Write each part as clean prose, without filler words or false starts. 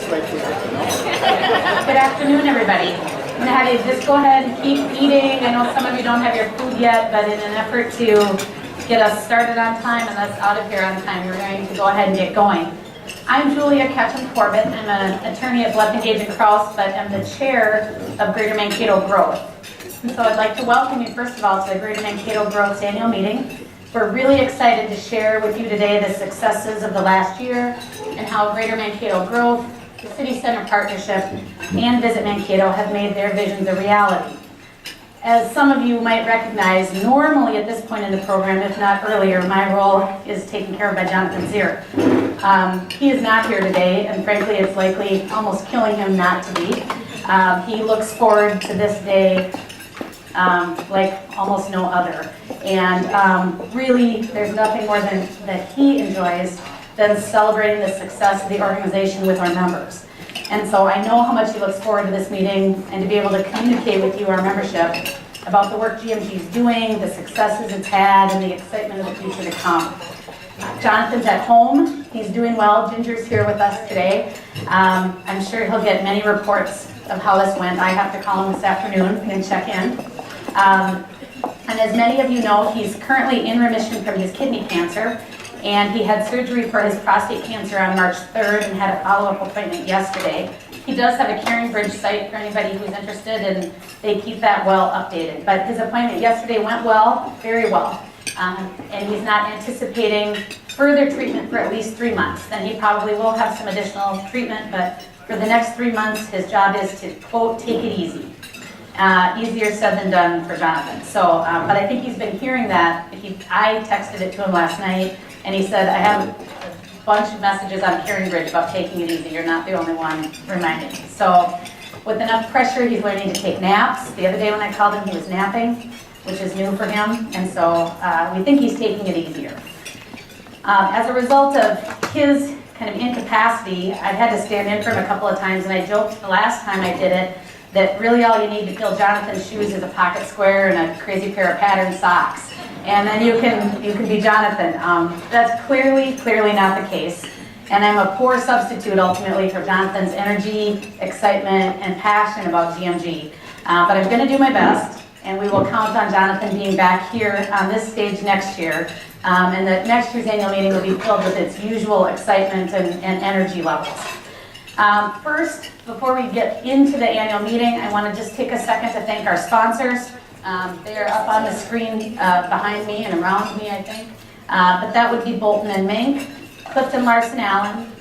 right here. Good afternoon, everybody. I'm going to have you just go ahead and keep eating. I know some of you don't have your food yet, but in an effort to get us started on time and us out of here on time, we're going to go ahead and get going. I'm Julia Ketchum-Corbett. I'm an attorney at Blood, Gage & Krause, but I'm the chair of Greater Mankato Growth. And so I'd like to welcome you, first of all, to the Greater Mankato Growth's annual meeting. We're really excited to share with you today the successes of the last year and how Greater Mankato Growth, the City Center Partnership, and Visit Mankato have made their visions a reality. As some of you might recognize, normally at this point in the program, if not earlier, my role is taken care of by Jonathan Zier. He is not here today, and frankly, it's likely almost killing him not to be. He looks forward to this day like almost no other. And really, there's nothing more that he enjoys than celebrating the success of the organization with our members. And so I know how much he looks forward to this meeting and to be able to communicate with you, our membership, about the work GMG is doing, the successes it's had, and the excitement of the future to come. Jonathan's at home. He's doing well. Ginger's here with us today. I'm sure he'll get many reports of how this went. I have to call him this afternoon and check in. And as many of you know, he's currently in remission from his kidney cancer, and he had surgery for his prostate cancer on March 3rd and had a follow-up appointment yesterday. He does have a Caring Bridge site for anybody who's interested, and they keep that well updated. But his appointment yesterday went well, very well, and he's not anticipating further treatment for at least 3 months. Then he probably will have some additional treatment, but for the next 3 months, his job is to, quote, take it easy. Easier said than done for Jonathan. So, but I think he's been hearing that. I texted it to him last night, and he said, I have a bunch of messages on Caring Bridge about taking it easy. You're not the only one reminding me. So with enough pressure, he's learning to take naps. The other day when I called him, he was napping, which is new for him. And so we think he's taking it easier. As a result of his kind of incapacity, I've had to stand in for him a couple of times, and I joked the last time I did it that really all you need to fill Jonathan's shoes is a pocket square and a crazy pair of patterned socks. And then you can be Jonathan. That's clearly not the case. And I'm a poor substitute ultimately for Jonathan's energy, excitement, and passion about GMG. But I'm going to do my best, and we will count on Jonathan being back here on this stage next year. And that next year's annual meeting will be filled with its usual excitement and energy levels. First, before we get into the annual meeting, I want to just take a second to thank our sponsors. They are up on the screen behind me and around me, I think. But that would be Bolton and Mink, Clifton Larson Allen,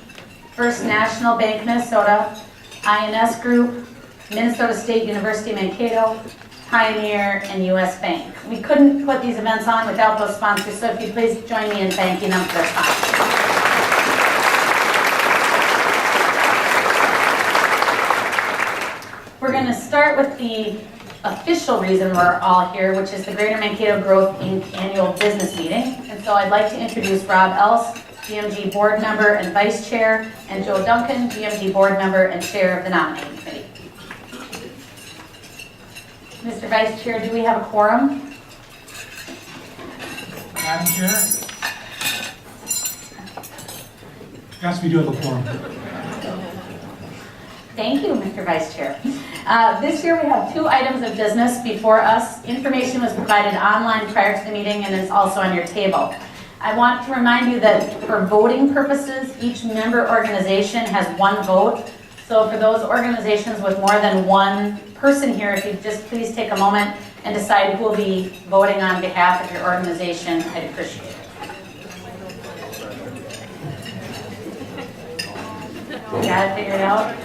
First National Bank Minnesota, INS Group, Minnesota State University Mankato, Pioneer, and U.S. Bank. We couldn't put these events on without those sponsors, so if you'd please join me in thanking them for their sponsors. We're going to start with the official reason we're all here, which is the Greater Mankato Growth Inc. annual business meeting. And so I'd like to introduce Rob Else, GMG board member and vice chair, and Joe Duncan, GMG board member and chair of the nominating committee. Mr. Vice Chair, do we have a quorum? Madam Chair? Yes, we do have a quorum. Thank you, Mr. Vice Chair. This year we have 2 items of business before us. Information was provided online prior to the meeting and is also on your table. I want to remind you that for voting purposes, each member organization has 1 vote. So for those organizations with more than 1 person here, if you'd just please take a moment and decide who will be voting on behalf of your organization, I'd appreciate it. You got it figured out?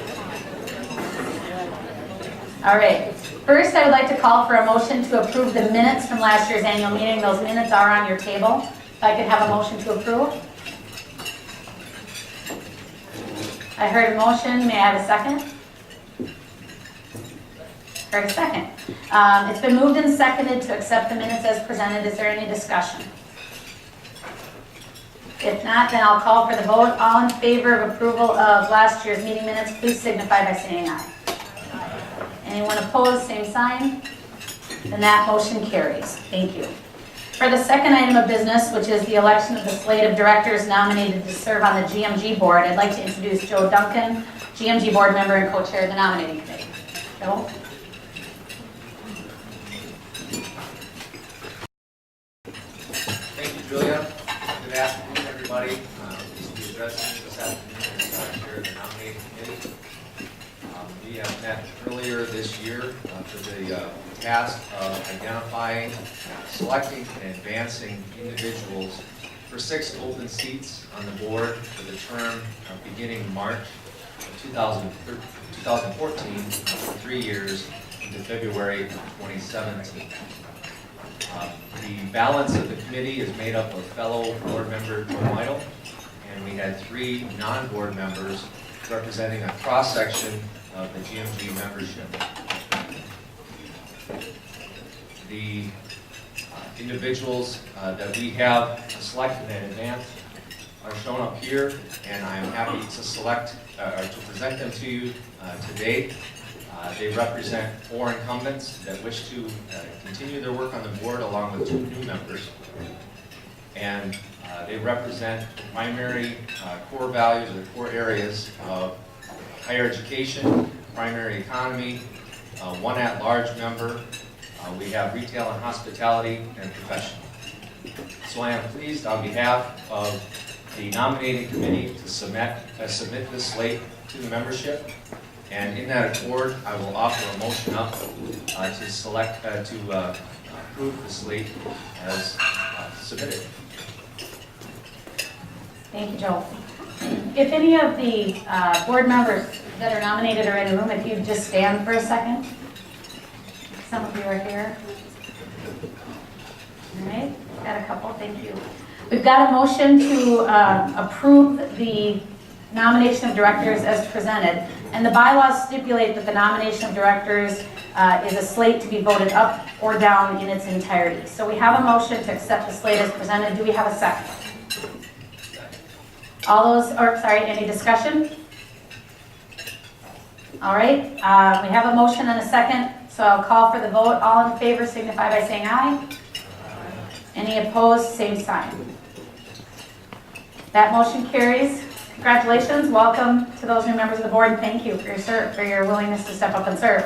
All right. First, I would like to call for a motion to approve the minutes from last year's annual meeting. Those minutes are on your table. If I could have a motion to approve. I heard a motion. May I have a second? Heard a second. It's been moved and seconded to accept the minutes as presented. Is there any discussion? If not, then I'll call for the vote. All in favor of approval of last year's meeting minutes, please signify by saying aye. Anyone opposed, same sign. Then that motion carries. Thank you. For the second item of business, which is the election of the slate of directors nominated to serve on the GMG board, I'd like to introduce Joe Duncan, GMG board member and co-chair of the nominating committee. Joe? Thank you, Julia. Good afternoon, everybody. Pleased to be addressing you this afternoon as chair of the nominating committee. We have met earlier this year for the task of identifying, selecting, and advancing individuals for 6 open seats on the board for the term beginning March of 2014 for 3 years into February 2017. The balance of the committee is made up of fellow board member Joe Meidel, and we had 3 non-board members representing a cross-section of the GMG membership. The individuals that we have selected in advance are shown up here, and I am happy to select or to present them to you today. They represent 4 incumbents that wish to continue their work on the board along with 2 new members. And they represent the primary core values or the core areas of higher education, primary economy, 1 at-large member. We have retail and hospitality and professional. So I am pleased on behalf of the nominating committee to submit this slate to the membership. And in that accord, I will offer a motion up to select, to approve the slate as submitted. Thank you, Joe. If any of the board members that are nominated are in the room, if you'd just stand for a second. Some of you are here. All right, got a couple, thank you. We've got a motion to approve the nomination of directors as presented, and the bylaws stipulate that the nomination of directors is a slate to be voted up or down in its entirety. So we have a motion to accept the slate as presented. Do we have a second? All those, or sorry, any discussion? All right, we have a motion and a second, so I'll call for the vote. All in favor signify by saying aye. Any opposed, same sign. That motion carries. Congratulations, welcome to those new members of the board, and thank you for your willingness to step up and serve.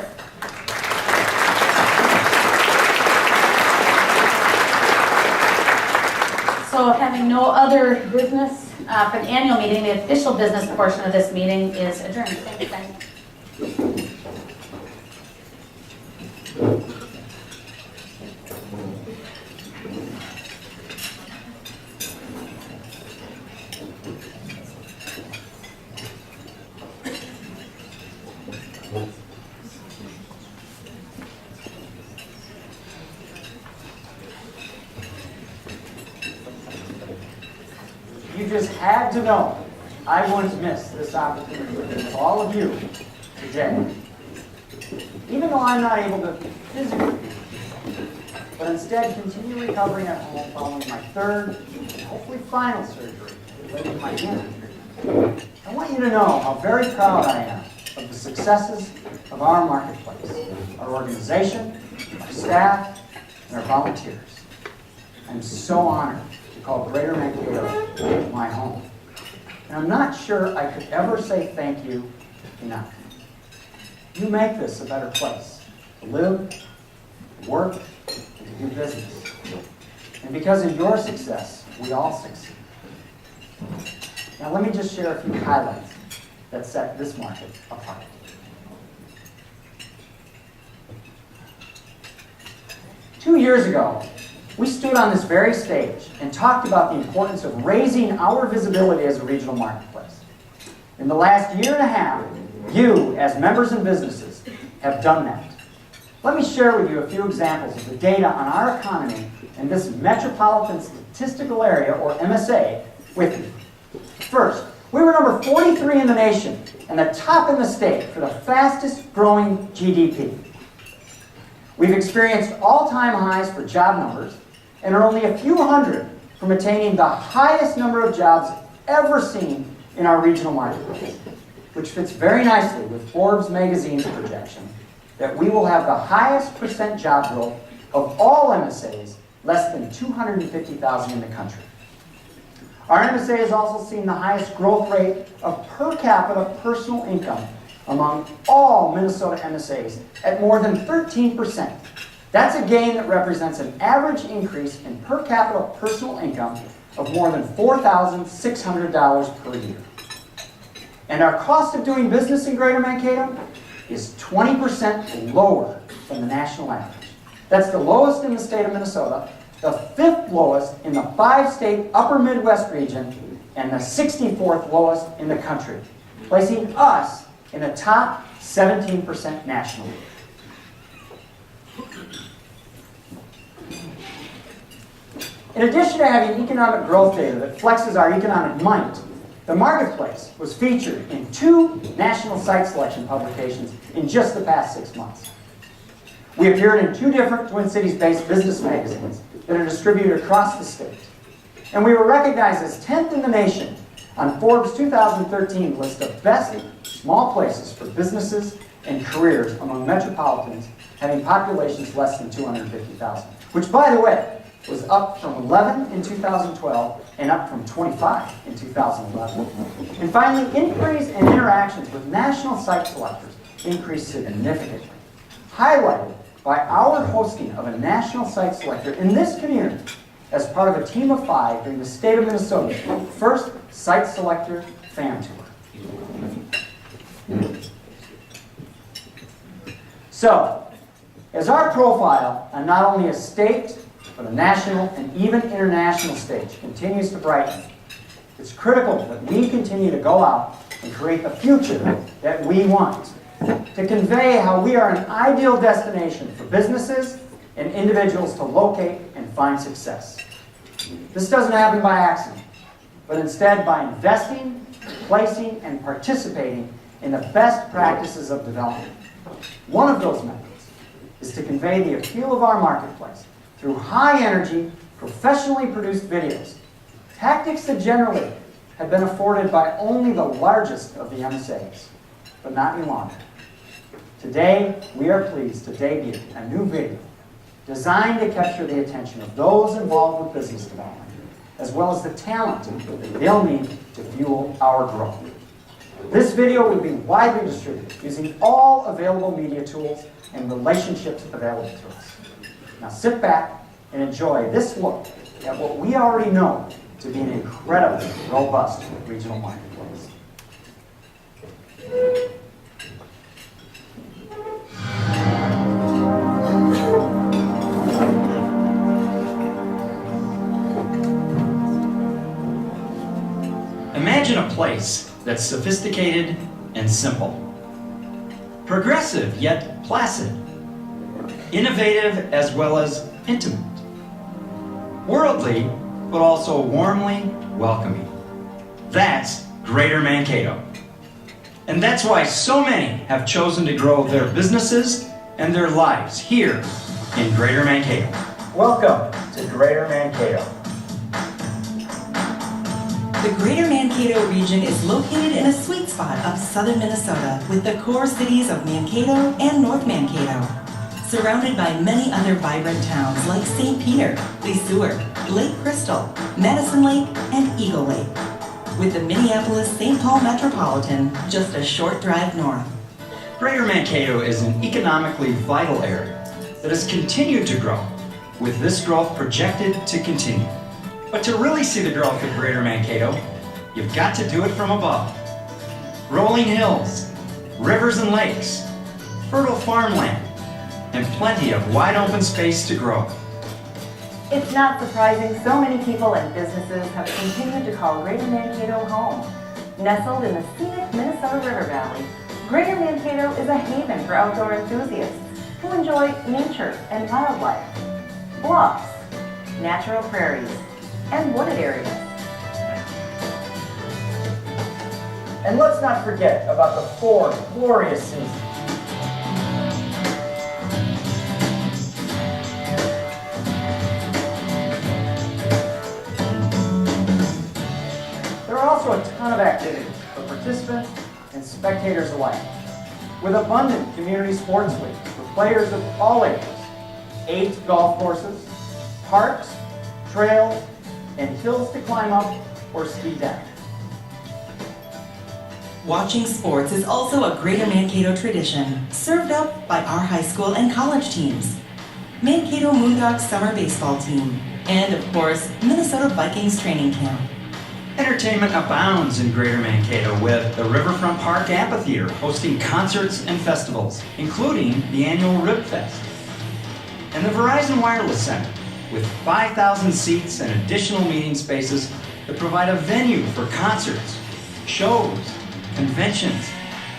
So having no other business for the annual meeting, the official business portion of this meeting is adjourned. Thank you, guys. You just had to know I wouldn't miss this opportunity with all of you today. Even though I'm not able to physically, but instead continue recovering at home following my 3rd and hopefully final surgery related to my hand injury. I want you to know how very proud I am of the successes of our marketplace, our organization, our staff, and our volunteers. I'm so honored to call Greater Mankato my home. And I'm not sure I could ever say thank you enough. You make this a better place to live, to work, and to do business. And because of your success, we all succeed. Now let me just share a few highlights that set this market apart. Two years ago, we stood on this very stage and talked about the importance of raising our visibility as a regional marketplace. In the last year and a half, you, as members and businesses, have done that. Let me share with you a few examples of the data on our economy in this Metropolitan Statistical Area, or MSA, with you. First, we were number 43 in the nation and the top in the state for the fastest growing GDP. We've experienced all-time highs for job numbers and are only a few hundred from attaining the highest number of jobs ever seen in our regional marketplace, which fits very nicely with Forbes magazine's projection that we will have the highest % job growth of all MSAs less than 250,000 in the country. Our MSA has also seen the highest growth rate of per capita personal income among all Minnesota MSAs at more than 13%. That's a gain that represents an average increase in per capita personal income of more than $4,600 per year. And our cost of doing business in Greater Mankato is 20% lower than the national average. That's the lowest in the state of Minnesota, the 5th lowest in the 5-state upper Midwest region, and the 64th lowest in the country, placing us in the top 17% nationally. In addition to having economic growth data that flexes our economic might, the marketplace was featured in 2 national site selection publications in just the past 6 months. We appeared in 2 different Twin Cities-based business magazines that are distributed across the state. And we were recognized as 10th in the nation on Forbes' 2013 list of best small places for businesses and careers among metropolitans having populations less than 250,000, which, by the way, was up from 11 in 2012 and up from 25 in 2011. And finally, inquiries and interactions with national site selectors increased significantly, highlighted by our hosting of a national site selector in this community as part of a team of 5 during the state of Minnesota's first site selector fan tour. So, as our profile on not only a state, but a national and even international stage continues to brighten, it's critical that we continue to go out and create the future that we want, to convey how we are an ideal destination for businesses and individuals to locate and find success. This doesn't happen by accident, but instead by investing, placing, and participating in the best practices of development. One of those methods is to convey the appeal of our marketplace through high-energy, professionally produced videos, tactics that generally have been afforded by only the largest of the MSAs, but not any longer. Today, we are pleased to debut a new video designed to capture the attention of those involved with business development, as well as the talent that they'll need to fuel our growth. This video will be widely distributed using all available media tools and relationships available to us. Now sit back and enjoy this look at what we already know to be an incredibly robust regional marketplace. Imagine a place that's sophisticated and simple, progressive yet placid, innovative as well as intimate, worldly but also warmly welcoming. That's Greater Mankato. And that's why so many have chosen to grow their businesses and their lives here in Greater Mankato. Welcome to Greater Mankato. The Greater Mankato region is located in a sweet spot of southern Minnesota with the core cities of Mankato and North Mankato, surrounded by many other vibrant towns like St. Peter, Le Sueur, Lake Crystal, Madison Lake, and Eagle Lake, with the Minneapolis-St. Paul metropolitan just a short drive north. Greater Mankato is an economically vital area that has continued to grow, with this growth projected to continue. But to really see the growth of Greater Mankato, you've got to do it from above. Rolling hills, rivers and lakes, fertile farmland, and plenty of wide open space to grow. It's not surprising so many people and businesses have continued to call Greater Mankato home. Nestled in the scenic Minnesota River Valley, Greater Mankato is a haven for outdoor enthusiasts who enjoy nature and wildlife, bluffs, natural prairies, and wooded areas. And let's not forget about the 4 glorious seasons. There are also a ton of activities for participants and spectators alike, with abundant community sports leagues for players of all ages, 8 golf courses, parks, trails, and hills to climb up or ski deck. Watching sports is also a Greater Mankato tradition, served up by our high school and college teams. Mankato Moondogs summer baseball team, and of course, Minnesota Vikings training camp. Entertainment abounds in Greater Mankato with the Riverfront Park Amphitheater hosting concerts and festivals, including the annual Rib Fest. And the Verizon Wireless Center with 5,000 seats and additional meeting spaces that provide a venue for concerts, shows, conventions,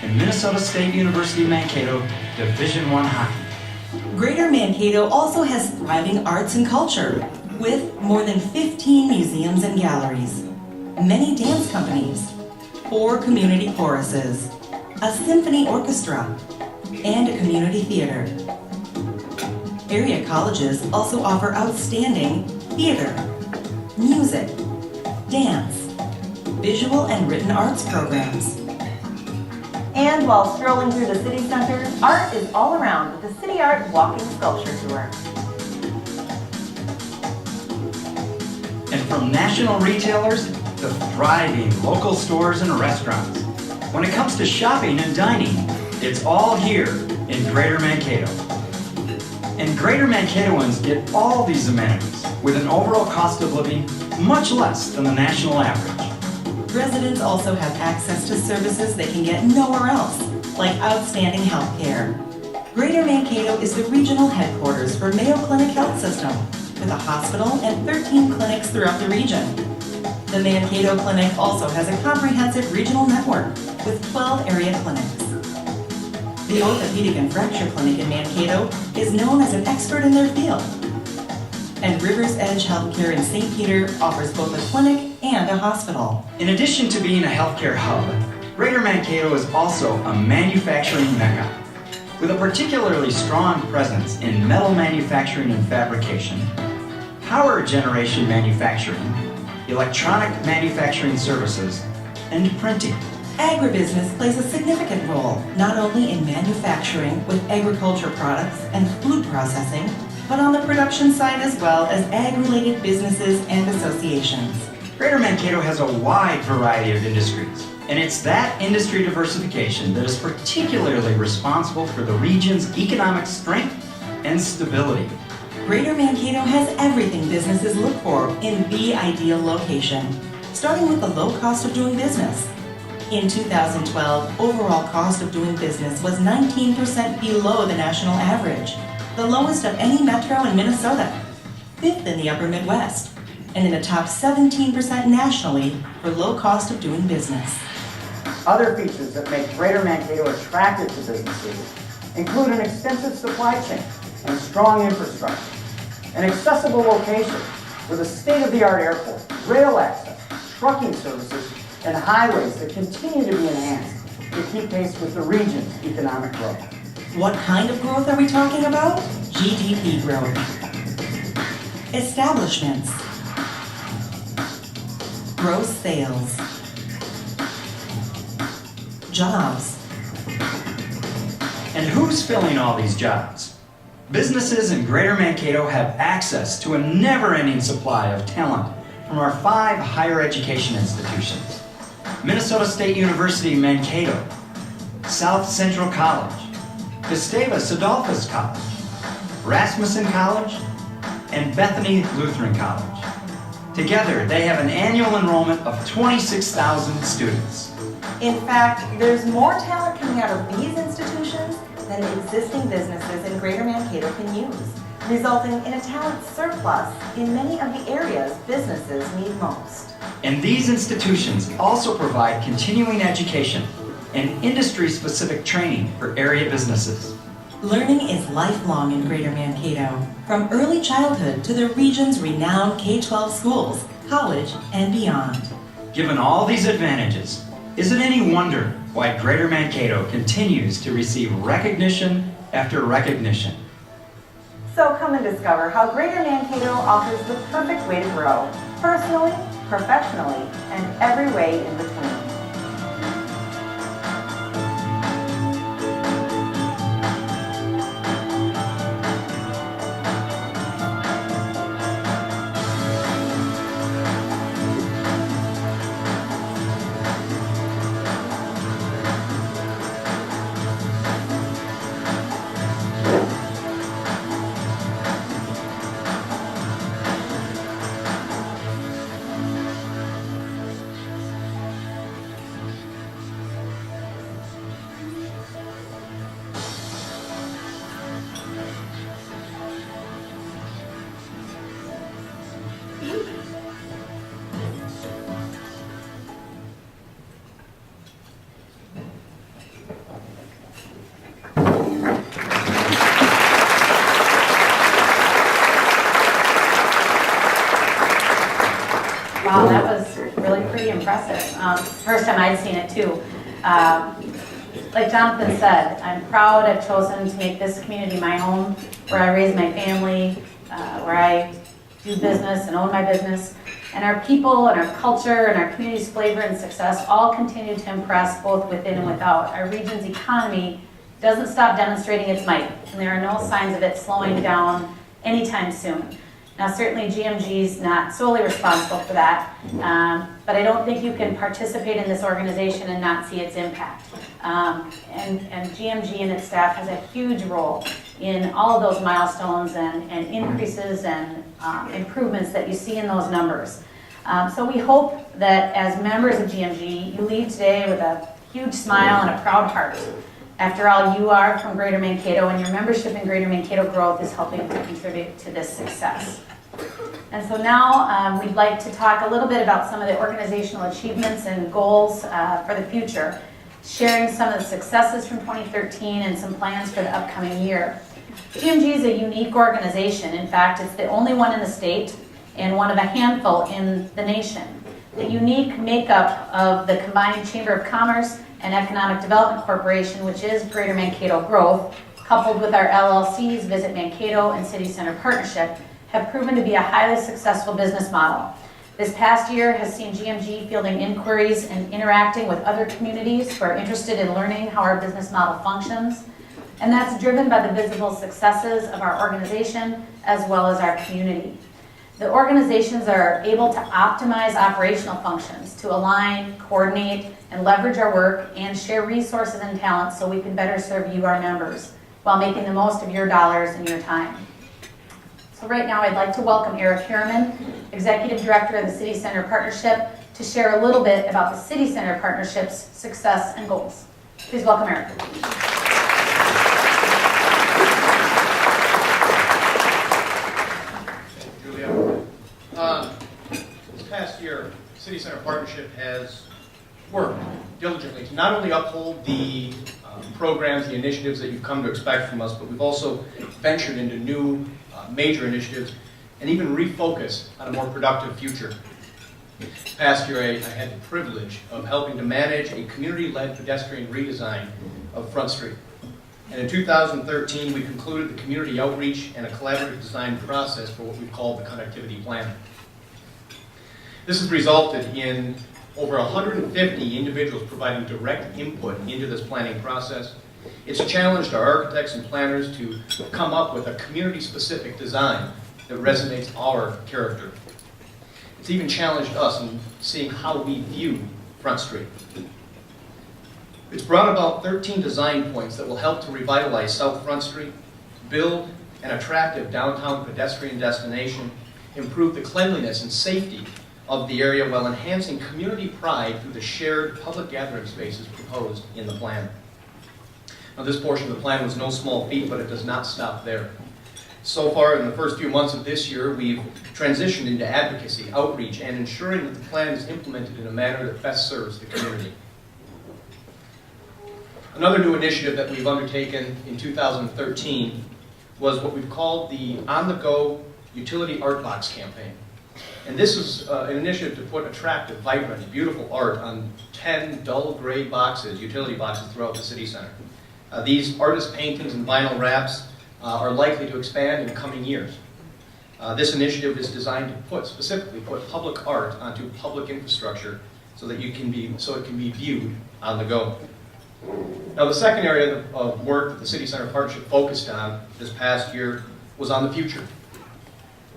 and Minnesota State University Mankato Division I hockey. Greater Mankato also has thriving arts and culture, with more than 15 museums and galleries, many dance companies, 4 community choruses, a symphony orchestra, and a community theater. Area colleges also offer outstanding theater, music, dance, visual and written arts programs. And while strolling through the city center, art is all around with the City Art Walking Sculpture Tour. And from national retailers to thriving local stores and restaurants, when it comes to shopping and dining, it's all here in Greater Mankato. And Greater Mankatoans get all these amenities with an overall cost of living much less than the national average. Residents also have access to services they can get nowhere else, like outstanding health care. Greater Mankato is the regional headquarters for Mayo Clinic Health System, with a hospital and 13 clinics throughout the region. The Mankato Clinic also has a comprehensive regional network with 12 area clinics. The Orthopedic and Fracture Clinic in Mankato is known as an expert in their field. And Rivers Edge Healthcare in St. Peter offers both a clinic and a hospital. In addition to being a healthcare hub, Greater Mankato is also a manufacturing mecca, with a particularly strong presence in metal manufacturing and fabrication, power generation manufacturing, electronic manufacturing services, and printing. Agribusiness plays a significant role, not only in manufacturing with agriculture products and food processing, but on the production side as well as ag-related businesses and associations. Greater Mankato has a wide variety of industries, and it's that industry diversification that is particularly responsible for the region's economic strength and stability. Greater Mankato has everything businesses look for in the ideal location, starting with the low cost of doing business. In 2012, overall cost of doing business was 19% below the national average, the lowest of any metro in Minnesota, 5th in the upper Midwest, and in the top 17% nationally for low cost of doing business. Other features that make Greater Mankato attractive to businesses include an extensive supply chain and strong infrastructure, an accessible location with a state-of-the-art airport, rail access, trucking services, and highways that continue to be enhanced to keep pace with the region's economic growth. What kind of growth are we talking about? GDP growth. Establishments. Gross sales. Jobs. And who's filling all these jobs? Businesses in Greater Mankato have access to a never-ending supply of talent from our 5 higher education institutions: Minnesota State University Mankato, South Central College, Gustavus Adolphus College, Rasmussen College, and Bethany Lutheran College. Together, they have an annual enrollment of 26,000 students. In fact, there's more talent coming out of these institutions than existing businesses in Greater Mankato can use, resulting in a talent surplus in many of the areas businesses need most. And these institutions also provide continuing education and industry-specific training for area businesses. Learning is lifelong in Greater Mankato, from early childhood to the region's renowned K-12 schools, college, and beyond. Given all these advantages, is it any wonder why Greater Mankato continues to receive recognition after recognition? So come and discover how Greater Mankato offers the perfect way to grow, personally, professionally, and every way in between. First time I'd seen it too. Like Jonathan said, I'm proud I've chosen to make this community my home, where I raise my family, where I do business and own my business. And our people and our culture and our community's flavor and success all continue to impress both within and without. Our region's economy doesn't stop demonstrating its might, and there are no signs of it slowing down anytime soon. Now, certainly GMG is not solely responsible for that, but I don't think you can participate in this organization and not see its impact. And GMG and its staff has a huge role in all of those milestones and increases and improvements that you see in those numbers. So we hope that as members of GMG, you leave today with a huge smile and a proud heart. After all, you are from Greater Mankato, and your membership in Greater Mankato Growth is helping to contribute to this success. And so now we'd like to talk a little bit about some of the organizational achievements and goals for the future, sharing some of the successes from 2013 and some plans for the upcoming year. GMG is a unique organization. In fact, it's the only one in the state and one of a handful in the nation. The unique makeup of the combined Chamber of Commerce and Economic Development Corporation, which is Greater Mankato Growth, coupled with our LLCs, Visit Mankato and City Center Partnership, have proven to be a highly successful business model. This past year has seen GMG fielding inquiries and interacting with other communities who are interested in learning how our business model functions. And that's driven by the visible successes of our organization as well as our community. The organizations are able to optimize operational functions to align, coordinate, and leverage our work and share resources and talents so we can better serve you, our members, while making the most of your dollars and your time. So right now I'd like to welcome Eric Harriman, Executive Director of the City Center Partnership, to share a little bit about the City Center Partnership's success and goals. Please welcome Eric. This past year, City Center Partnership has worked diligently to not only uphold the programs, the initiatives that you've come to expect from us, but we've also ventured into new major initiatives and even refocused on a more productive future. This past year, I had the privilege of helping to manage a community-led pedestrian redesign of Front Street. And in 2013, we concluded the community outreach and a collaborative design process for what we call the connectivity plan. This has resulted in over 150 individuals providing direct input into this planning process. It's challenged our architects and planners to come up with a community-specific design that resonates our character. It's even challenged us in seeing how we view Front Street. It's brought about 13 design points that will help to revitalize South Front Street, build an attractive downtown pedestrian destination, improve the cleanliness and safety of the area while enhancing community pride through the shared public gathering spaces proposed in the plan. Now, this portion of the plan was no small feat, but it does not stop there. So far, in the first few months of this year, we've transitioned into advocacy, outreach, and ensuring that the plan is implemented in a manner that best serves the community. Another new initiative that we've undertaken in 2013 was what we've called the On-the-Go Utility Art Box campaign. And this is an initiative to put attractive, vibrant, beautiful art on 10 dull gray boxes, utility boxes throughout the city center. These artist paintings and vinyl wraps are likely to expand in coming years. This initiative is designed to specifically put public art onto public infrastructure so that it can be viewed on the go. Now, the second area of work that the City Center Partnership focused on this past year was on the future,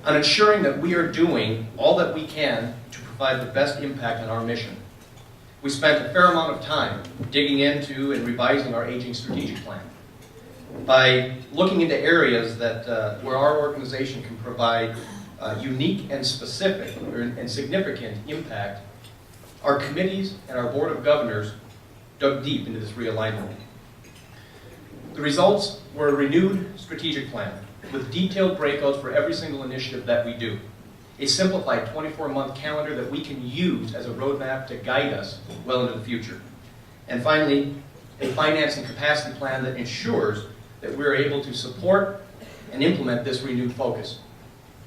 on ensuring that we are doing all that we can to provide the best impact on our mission. We spent a fair amount of time digging into and revising our aging strategic plan. By looking into areas that where our organization can provide unique and specific and significant impact, our committees and our Board of Governors dug deep into this realignment. The results were a renewed strategic plan with detailed breakouts for every single initiative that we do. A simplified 24-month calendar that we can use as a roadmap to guide us well into the future. And finally, a finance and capacity plan that ensures that we're able to support and implement this renewed focus.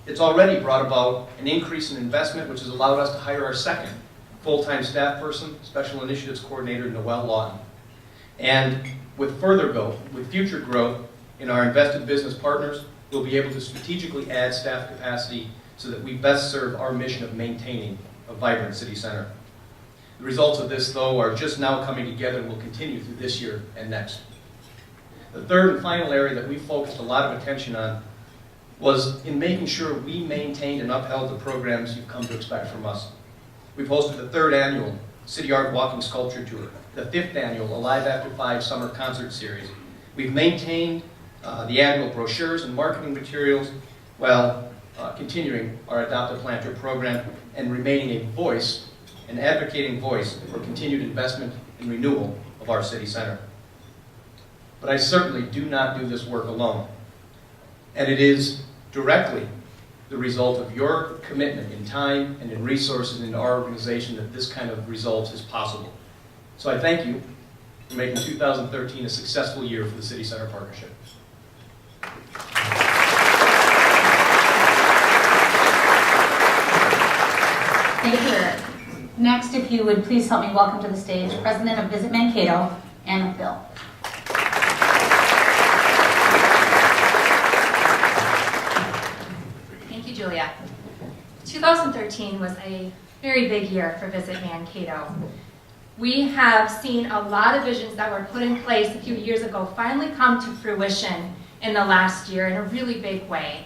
It's already brought about an increase in investment, which has allowed us to hire our second full-time staff person, Special Initiatives Coordinator Noelle Lawton. And with future growth in our invested business partners, we'll be able to strategically add staff capacity so that we best serve our mission of maintaining a vibrant city center. The results of this, though, are just now coming together and will continue through this year and next. The third and final area that we focused a lot of attention on was in making sure we maintained and upheld the programs you've come to expect from us. We've hosted the 3rd annual City Art Walking Sculpture Tour, the 5th annual Alive After 5 Summer Concert Series. We've maintained the annual brochures and marketing materials while continuing our Adopt a Planter program and remaining a voice, an advocating voice for continued investment and renewal of our city center. But I certainly do not do this work alone. And it is directly the result of your commitment in time and in resources in our organization that this kind of results is possible. So I thank you for making 2013 a successful year for the City Center Partnership. Thank you, Eric. Next, if you would please help me welcome to the stage President of Visit Mankato, Anna Phil. Thank you, Julia. 2013 was a very big year for Visit Mankato. We have seen a lot of visions that were put in place a few years ago finally come to fruition in the last year in a really big way.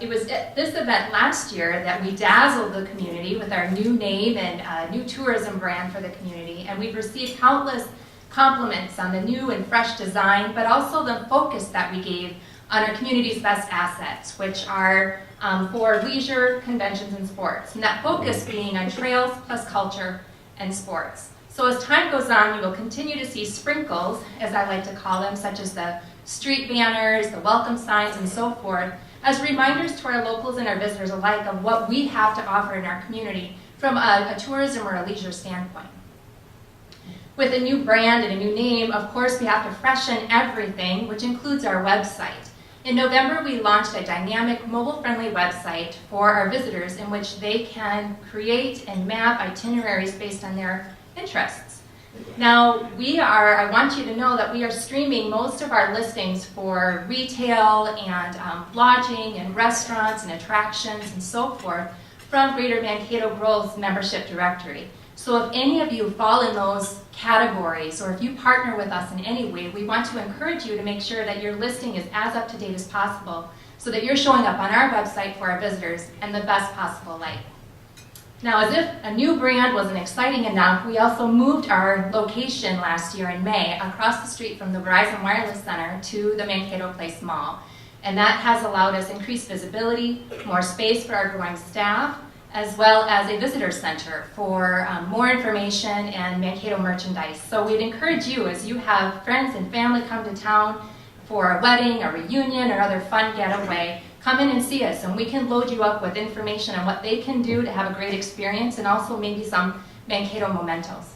It was at this event last year that we dazzled the community with our new name and new tourism brand for the community, and we've received countless compliments on the new and fresh design, but also the focus that we gave on our community's best assets, which are for leisure, conventions, and sports. And that focus being on trails plus culture and sports. So as time goes on, you will continue to see sprinkles, as I like to call them, such as the street banners, the welcome signs, and so forth, as reminders to our locals and our visitors alike of what we have to offer in our community from a tourism or a leisure standpoint. With a new brand and a new name, of course, we have to freshen everything, which includes our website. In November, we launched a dynamic, mobile-friendly website for our visitors in which they can create and map itineraries based on their interests. Now, I want you to know that we are streaming most of our listings for retail and lodging and restaurants and attractions and so forth from Greater Mankato Growth's membership directory. So if any of you fall in those categories, or if you partner with us in any way, we want to encourage you to make sure that your listing is as up to date as possible so that you're showing up on our website for our visitors in the best possible light. Now, as if a new brand wasn't exciting enough, we also moved our location last year in May across the street from the Verizon Wireless Center to the Mankato Place Mall. And that has allowed us increased visibility, more space for our growing staff, as well as a visitor center for more information and Mankato merchandise. So we'd encourage you, as you have friends and family come to town for a wedding, a reunion, or other fun getaway, come in and see us, and we can load you up with information on what they can do to have a great experience, and also maybe some Mankato mementos.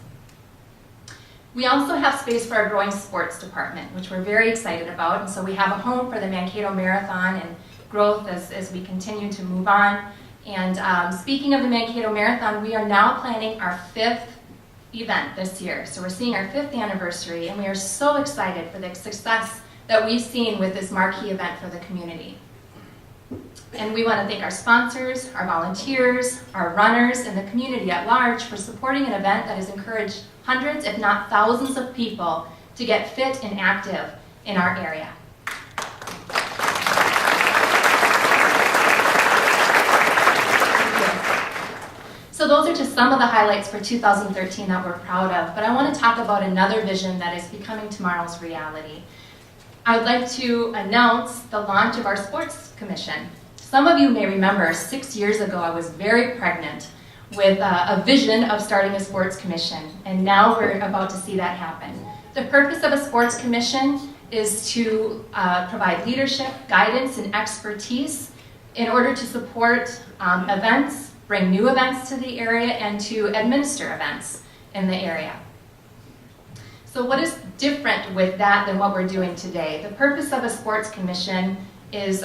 We also have space for our growing sports department, which we're very excited about, and so we have a home for the Mankato Marathon and growth as we continue to move on. And speaking of the Mankato Marathon, we are now planning our 5th event this year. So we're seeing our 5th anniversary, and we are so excited for the success that we've seen with this marquee event for the community. And we want to thank our sponsors, our volunteers, our runners, and the community at large for supporting an event that has encouraged hundreds, if not thousands of people to get fit and active in our area. So those are just some of the highlights for 2013 that we're proud of, but I want to talk about another vision that is becoming tomorrow's reality. I would like to announce the launch of our Sports Commission. Some of you may remember 6 years ago I was very pregnant with a vision of starting a Sports Commission, and now we're about to see that happen. The purpose of a Sports Commission is to provide leadership, guidance, and expertise in order to support events, bring new events to the area, and to administer events in the area. So what is different with that than what we're doing today? The purpose of a sports commission is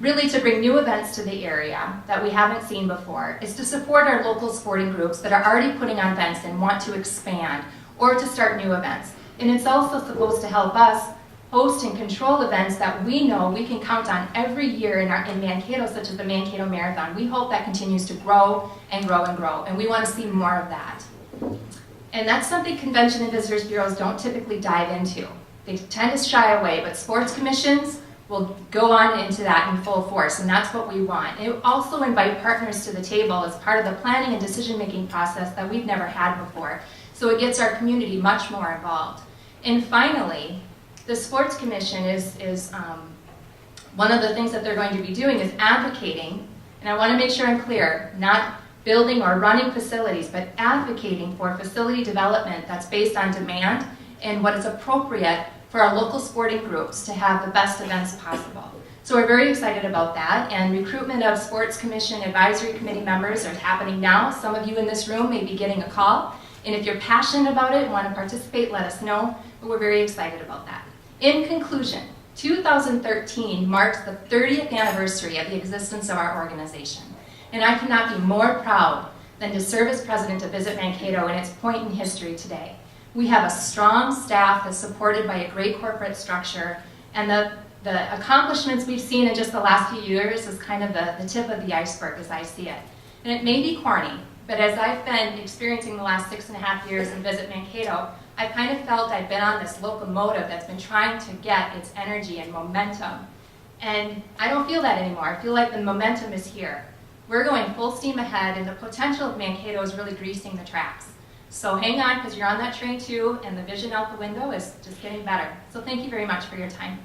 really to bring new events to the area that we haven't seen before. It's to support our local sporting groups that are already putting on events and want to expand or to start new events. And it's also supposed to help us host and control events that we know we can count on every year in Mankato, such as the Mankato Marathon. We hope that continues to grow and grow and grow, and we want to see more of that. And that's something convention and visitors bureaus don't typically dive into. They tend to shy away, but sports commissions will go on into that in full force, and that's what we want. It also invite partners to the table as part of the planning and decision-making process that we've never had before. So it gets our community much more involved. And finally, the Sports Commission is one of the things that they're going to be doing is advocating, and I want to make sure I'm clear, not building or running facilities, but advocating for facility development that's based on demand and what is appropriate for our local sporting groups to have the best events possible. So we're very excited about that, and recruitment of Sports Commission Advisory Committee members are happening now. Some of you in this room may be getting a call, and if you're passionate about it and want to participate, let us know, but we're very excited about that. In conclusion, 2013 marks the 30th anniversary of the existence of our organization, and I cannot be more proud than to serve as president of Visit Mankato in its point in history today. We have a strong staff that's supported by a great corporate structure, and the accomplishments we've seen in just the last few years is kind of the tip of the iceberg as I see it. And it may be corny, but as I've been experiencing the last 6.5 years in Visit Mankato, I kind of felt I've been on this locomotive that's been trying to get its energy and momentum. And I don't feel that anymore. I feel like the momentum is here. We're going full steam ahead, and the potential of Mankato is really greasing the tracks. So hang on, because you're on that train too, and the vision out the window is just getting better. So thank you very much for your time.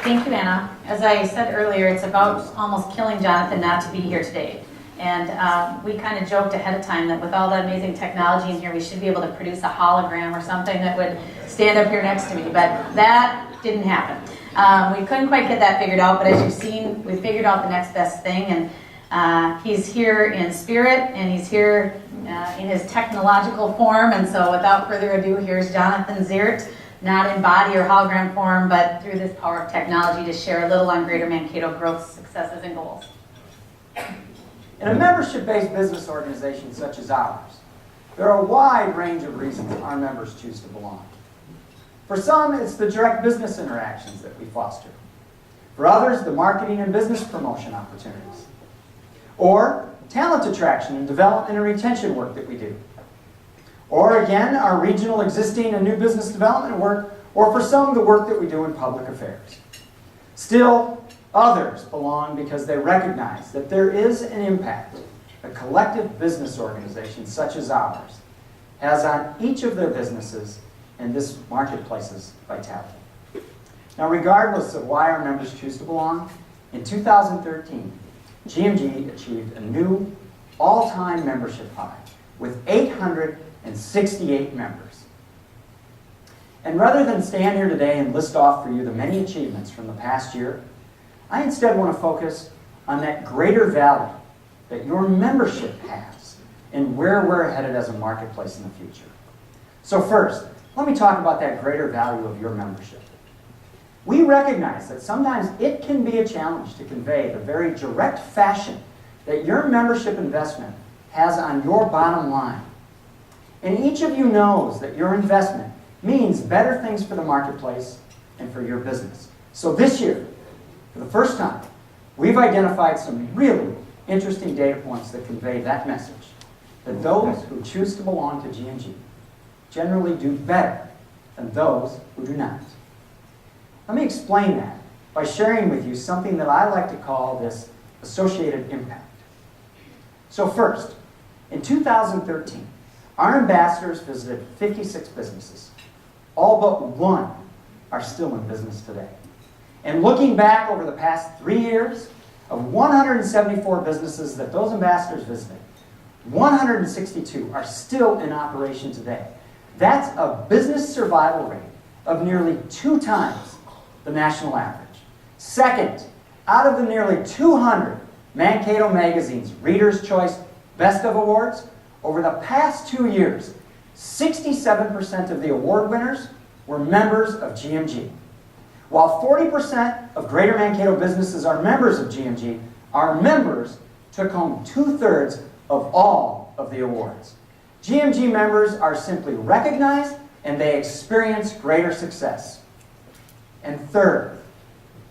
Thank you, Anna. As I said earlier, it's about almost killing Jonathan not to be here today. And we kind of joked ahead of time that with all the amazing technology in here, we should be able to produce a hologram or something that would stand up here next to me, but that didn't happen. We couldn't quite get that figured out, but as you've seen, we figured out the next best thing, and he's here in spirit, and he's here in his technological form, and so without further ado, here's Jonathan Ziert, not in body or hologram form, but through this power of technology to share a little on Greater Mankato Growth successes and goals. In a membership-based business organization such as ours, there are a wide range of reasons our members choose to belong. For some, it's the direct business interactions that we foster. For others, the marketing and business promotion opportunities. Or talent attraction and development and retention work that we do. Or again, our regional existing and new business development work, or for some, the work that we do in public affairs. Still, others belong because they recognize that there is an impact a collective business organization such as ours has on each of their businesses and this marketplace's vitality. Now, regardless of why our members choose to belong, in 2013, GMG achieved a new all-time membership high with 868 members. And rather than stand here today and list off for you the many achievements from the past year, I instead want to focus on that greater value that your membership has and where we're headed as a marketplace in the future. So first, let me talk about that greater value of your membership. We recognize that sometimes it can be a challenge to convey the very direct fashion that your membership investment has on your bottom line. And each of you knows that your investment means better things for the marketplace and for your business. So this year, for the first time, we've identified some really interesting data points that convey that message, that those who choose to belong to GMG generally do better than those who do not. Let me explain that by sharing with you something that I like to call this associated impact. So first, in 2013, our ambassadors visited 56 businesses. All but one are still in business today. And looking back over the past 3 years, of 174 businesses that those ambassadors visited, 162 are still in operation today. That's a business survival rate of nearly 2 times the national average. Second, out of the nearly 200 Mankato Magazine's Reader's Choice Best of Awards, over the past 2 years, 67% of the award winners were members of GMG. While 40% of Greater Mankato businesses are members of GMG, our members took home 2/3 of all of the awards. GMG members are simply recognized and they experience greater success. And third,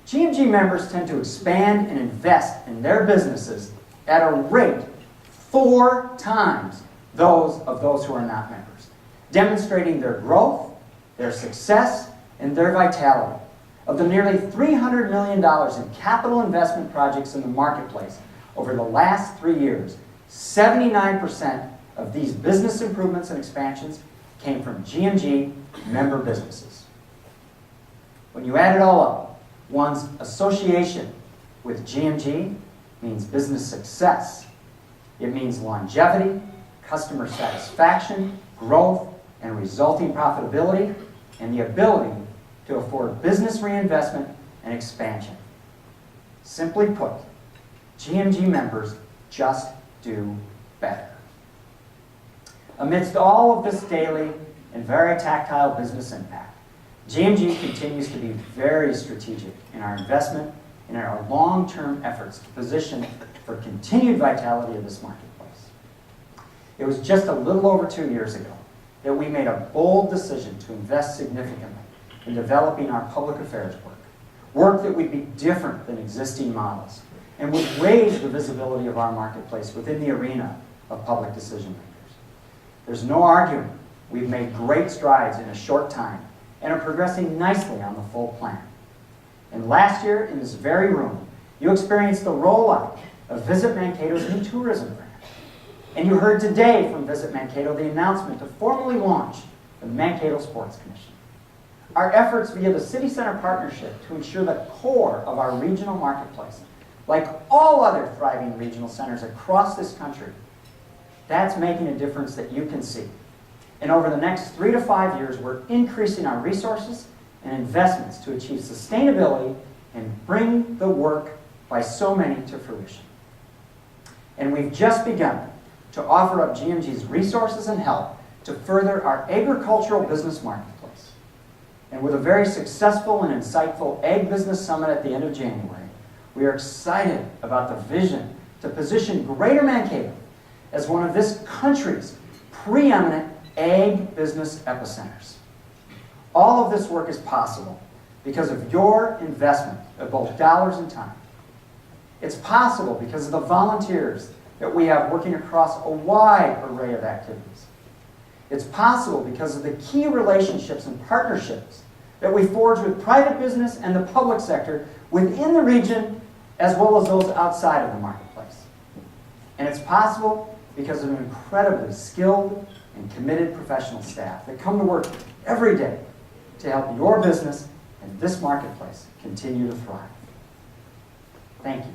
GMG members tend to expand and invest in their businesses at a rate 4 times those who are not members, demonstrating their growth, their success, and their vitality. Of the nearly $300 million in capital investment projects in the marketplace over the last 3 years, 79% of these business improvements and expansions came from GMG member businesses. When you add it all up, one's association with GMG means business success. It means longevity, customer satisfaction, growth, and resulting profitability, and the ability to afford business reinvestment and expansion. Simply put, GMG members just do better. Amidst all of this daily and very tactile business impact, GMG continues to be very strategic in our investment and in our long-term efforts to position for continued vitality of this marketplace. It was just a little over 2 years ago that we made a bold decision to invest significantly in developing our public affairs work that would be different than existing models and would raise the visibility of our marketplace within the arena of public decision makers. There's no arguing we've made great strides in a short time and are progressing nicely on the full plan. And last year, in this very room, you experienced the rollout of Visit Mankato's new tourism brand. And you heard today from Visit Mankato the announcement to formally launch the Mankato Sports Commission. Our efforts via the City Center partnership to ensure the core of our regional marketplace, like all other thriving regional centers across this country, that's making a difference that you can see. And over the next 3 to 5 years, we're increasing our resources and investments to achieve sustainability and bring the work by so many to fruition. And we've just begun to offer up GMG's resources and help to further our agricultural business marketplace. And with a very successful and insightful Ag Business Summit at the end of January, we are excited about the vision to position Greater Mankato as one of this country's preeminent ag business epicenters. All of this work is possible because of your investment of both dollars and time. It's possible because of the volunteers that we have working across a wide array of activities. It's possible because of the key relationships and partnerships that we forge with private business and the public sector within the region as well as those outside of the marketplace. And it's possible because of an incredibly skilled and committed professional staff that come to work every day to help your business and this marketplace continue to thrive. Thank you.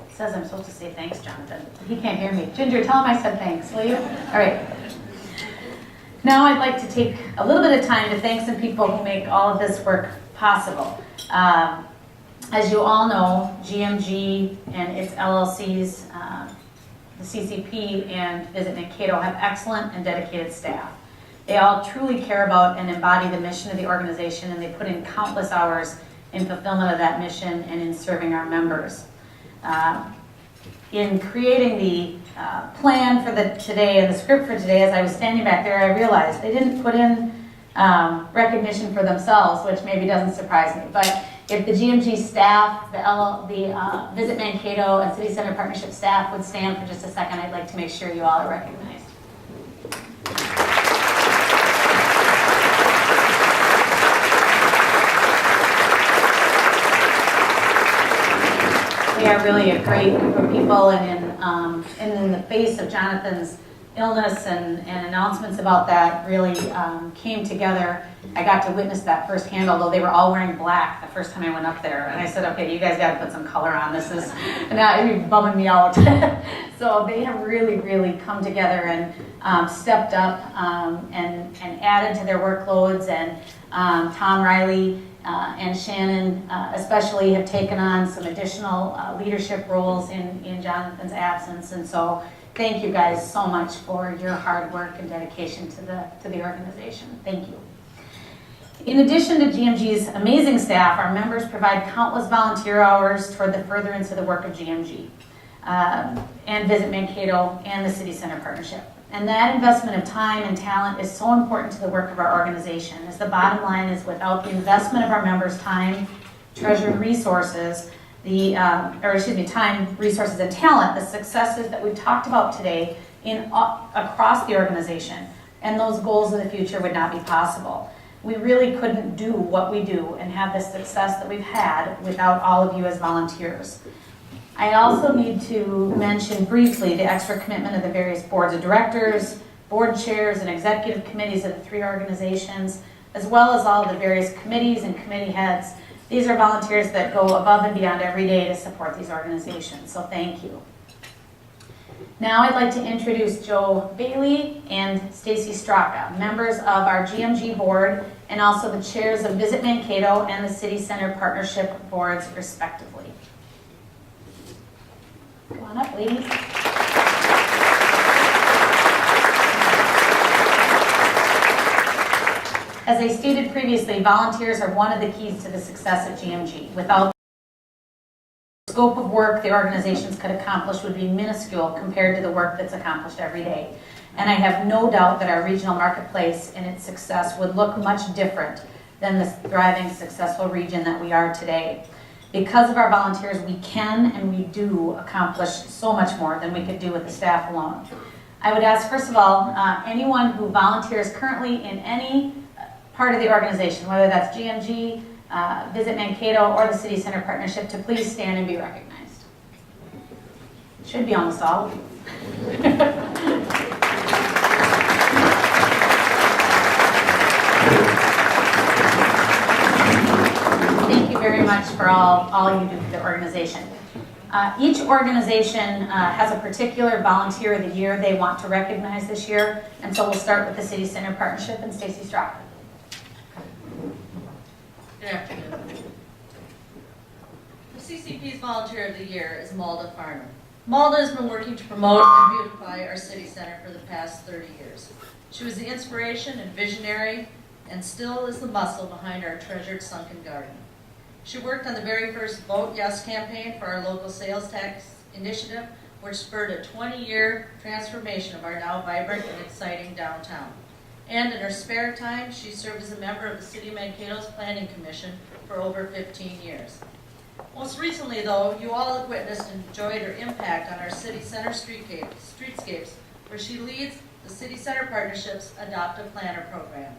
It says I'm supposed to say thanks, Jonathan. He can't hear me. Ginger, tell him I said thanks, will you? All right. Now I'd like to take a little bit of time to thank some people who make all of this work possible. As you all know, GMG and its LLCs, the CCP and Visit Mankato have excellent and dedicated staff. They all truly care about and embody the mission of the organization, and they put in countless hours in fulfillment of that mission and in serving our members. In creating the plan for today and the script for today, as I was standing back there, I realized they didn't put in recognition for themselves, which maybe doesn't surprise me. But if the GMG staff, the Visit Mankato and City Center Partnership staff would stand for just a second, I'd like to make sure you all are recognized. They are really a great group of people, and in the face of Jonathan's illness and announcements about that really came together, I got to witness that firsthand, although they were all wearing black the first time I went up there. And I said, okay, you guys got to put some color on. This is not bumming me out. So they have really come together and stepped up and added to their workloads. And Tom Riley and Shannon especially have taken on some additional leadership roles in Jonathan's absence. And so thank you guys so much for your hard work and dedication to the organization. Thank you. In addition to GMG's amazing staff, our members provide countless volunteer hours toward the furtherance of the work of GMG and Visit Mankato and the City Center Partnership. And that investment of time and talent is so important to the work of our organization, as the bottom line is without the investment of our members' time, treasured resources, time, resources, and talent, the successes that we've talked about today across the organization and those goals of the future would not be possible. We really couldn't do what we do and have the success that we've had without all of you as volunteers. I also need to mention briefly the extra commitment of the various boards of directors, board chairs, and executive committees of the three organizations, as well as all of the various committees and committee heads. These are volunteers that go above and beyond every day to support these organizations, so thank you. Now I'd like to introduce Joe Bailey and Stacy Straka, members of our GMG board and also the chairs of Visit Mankato and the City Center Partnership boards, respectively. Come on up, ladies. As I stated previously, volunteers are one of the keys to the success at GMG. Without the scope of work the organizations could accomplish would be minuscule compared to the work that's accomplished every day. And I have no doubt that our regional marketplace and its success would look much different than the thriving, successful region that we are today. Because of our volunteers, we can and we do accomplish so much more than we could do with the staff alone. I would ask, first of all, anyone who volunteers currently in any part of the organization, whether that's GMG, Visit Mankato, or the City Center Partnership, to please stand and be recognized. Should be almost all of you. Thank you very much for all you do for the organization. Each organization has a particular volunteer of the year they want to recognize this year, and so we'll start with the City Center Partnership and Stacy Straka. Good afternoon. The CCP's Volunteer of the Year is Malda Farner. Malda has been working to promote and beautify our city center for the past 30 years. She was the inspiration and visionary and still is the muscle behind our treasured sunken garden. She worked on the very first Vote Yes campaign for our local sales tax initiative, which spurred a 20-year transformation of our now vibrant and exciting downtown. And in her spare time, she served as a member of the City of Mankato's Planning Commission for over 15 years. Most recently, though, you all have witnessed and enjoyed her impact on our city center streetscapes, where she leads the City Center Partnership's Adoptive Planner program.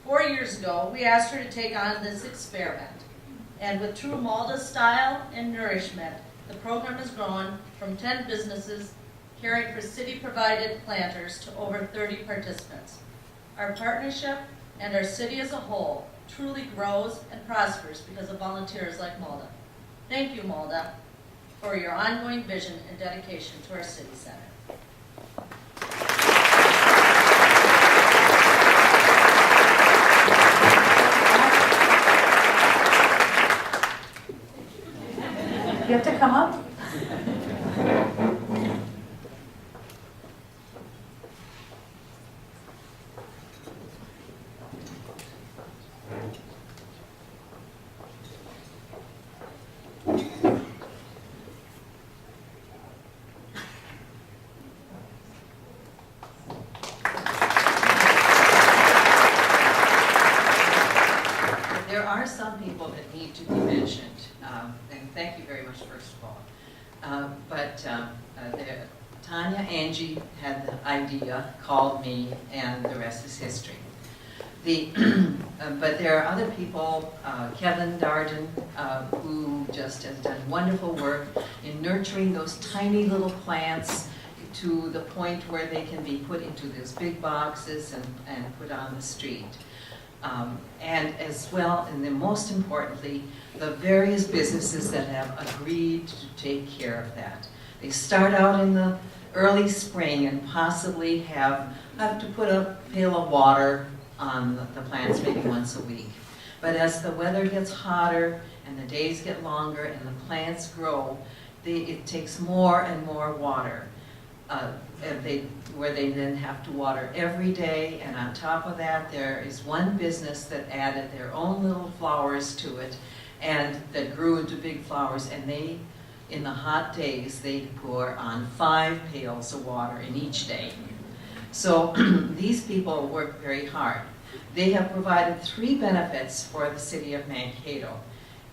4 years ago, we asked her to take on this experiment. And with true Malda style and nourishment, the program has grown from 10 businesses caring for city-provided planters to over 30 participants. Our partnership and our city as a whole truly grows and prospers because of volunteers like Malda. Thank you, Malda, for your ongoing vision and dedication to our city center. You have to come up. There are some people that need to be mentioned, and thank you very much, first of all. Tanya Angie had the idea, called me, and the rest is history. But there are other people, Kevin Darden, who just has done wonderful work in nurturing those tiny little plants to the point where they can be put into those big boxes and put on the street. And as well, and then most importantly, the various businesses that have agreed to take care of that. They start out in the early spring and possibly have to put a pail of water on the plants maybe once a week. But as the weather gets hotter and the days get longer and the plants grow, it takes more and more water. Where they then have to water every day, and on top of that there is one business that added their own little flowers to it and that grew into big flowers, and they, in the hot days, they pour on 5 pails of water in each day. So these people work very hard. They have provided 3 benefits for the city of Mankato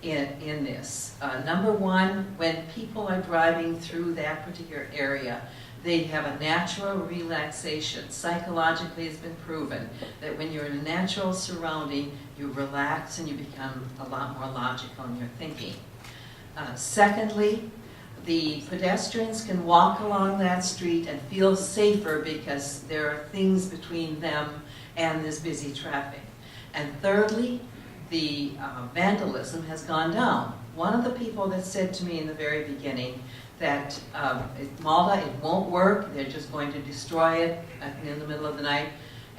in this. Number one, when people are driving through that particular area, they have a natural relaxation. Psychologically, it's been proven that when you're in a natural surrounding, you relax and you become a lot more logical in your thinking. Secondly, the pedestrians can walk along that street and feel safer because there are things between them and this busy traffic. And thirdly, the vandalism has gone down. One of the people that said to me in the very beginning that Malta, it won't work, they're just going to destroy it in the middle of the night,